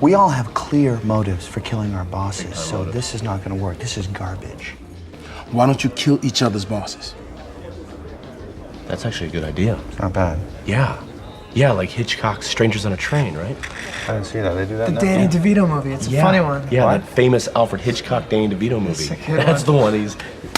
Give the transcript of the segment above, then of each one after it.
We all have clear motives for killing our bosses, so this is not going to work. This is garbage. Why don't you kill each other's bosses? That's actually a good idea. It's not bad. Yeah. Yeah, like Hitchcock's Strangers on a Train, right? I didn't see that. They do that The now? Danny DeVito movie. It's a funny one. Yeah, What? that famous Alfred Hitchcock Danny DeVito movie. a good That's one. the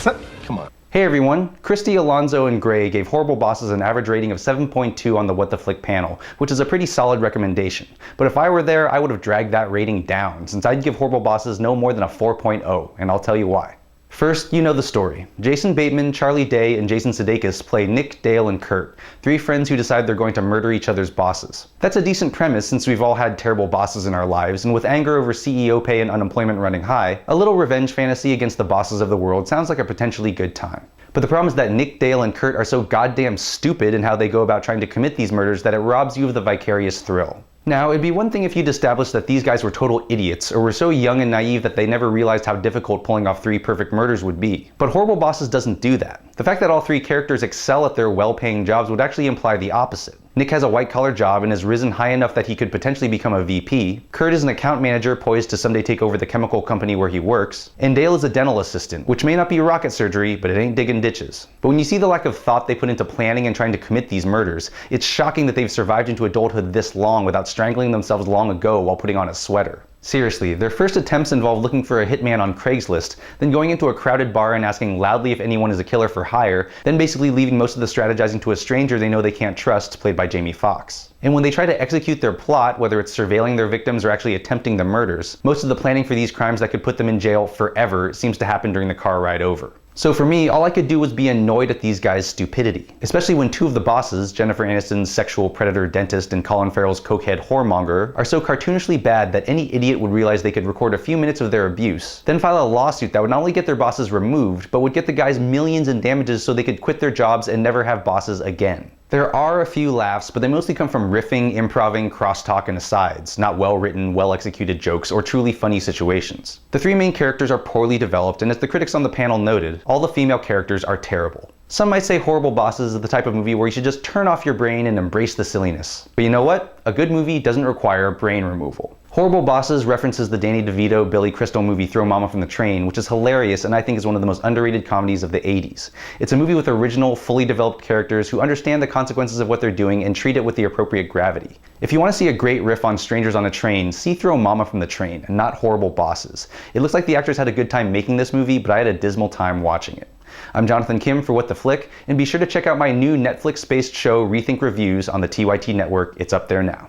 one. Come on. Hey everyone, Christy, Alonso, and Gray gave Horrible Bosses an average rating of 7.2 on the What the Flick panel, which is a pretty solid recommendation. But if I were there, I would have dragged that rating down, since I'd give Horrible Bosses no more than a 4.0, and I'll tell you why. First, you know the story. Jason Bateman, Charlie Day, and Jason Sudeikis play Nick, Dale, and Kurt, three friends who decide they're going to murder each other's bosses. That's a decent premise since we've all had terrible bosses in our lives, and with anger over CEO pay and unemployment running high, a little revenge fantasy against the bosses of the world sounds like a potentially good time. But the problem is that Nick, Dale, and Kurt are so goddamn stupid in how they go about trying to commit these murders that it robs you of the vicarious thrill. Now, it'd be one thing if you'd established that these guys were total idiots, or were so young and naive that they never realized how difficult pulling off three perfect murders would be. But Horrible Bosses doesn't do that. The fact that all three characters excel at their well-paying jobs would actually imply the opposite. Nick has a white-collar job and has risen high enough that he could potentially become a VP. Kurt is an account manager poised to someday take over the chemical company where he works. And Dale is a dental assistant, which may not be rocket surgery, but it ain't digging ditches. But when you see the lack of thought they put into planning and trying to commit these murders, it's shocking that they've survived into adulthood this long without strangling themselves long ago while putting on a sweater. Seriously, their first attempts involve looking for a hitman on Craigslist, then going into a crowded bar and asking loudly if anyone is a killer for hire, then basically leaving most of the strategizing to a stranger they know they can't trust, played by Jamie Foxx. And when they try to execute their plot, whether it's surveilling their victims or actually attempting the murders, most of the planning for these crimes that could put them in jail forever seems to happen during the car ride over. So for me, all I could do was be annoyed at these guys' stupidity. Especially when two of the bosses, Jennifer Aniston's sexual predator dentist and Colin Farrell's cokehead whoremonger, are so cartoonishly bad that any idiot would realize they could record a few minutes of their abuse, then file a lawsuit that would not only get their bosses removed, but would get the guys millions in damages so they could quit their jobs and never have bosses again. There are a few laughs, but they mostly come from riffing, improving, crosstalk, and asides, not well-written, well-executed jokes or truly funny situations. The three main characters are poorly developed, and as the critics on the panel noted, all the female characters are terrible. Some might say Horrible Bosses is the type of movie where you should just turn off your brain and embrace the silliness. But you know what? A good movie doesn't require brain removal. Horrible Bosses references the Danny DeVito, Billy Crystal movie Throw Mama from the Train, which is hilarious and I think is one of the most underrated comedies of the 80s. It's a movie with original, fully developed characters who understand the consequences of what they're doing and treat it with the appropriate gravity. If you want to see a great riff on Strangers on a Train, see Throw Mama from the Train, and not Horrible Bosses. It looks like the actors had a good time making this movie, but I had a dismal time watching it. I'm Jonathan Kim for What the Flick, and be sure to check out my new Netflix-based show ReThink Reviews on the TYT network. It's up there now.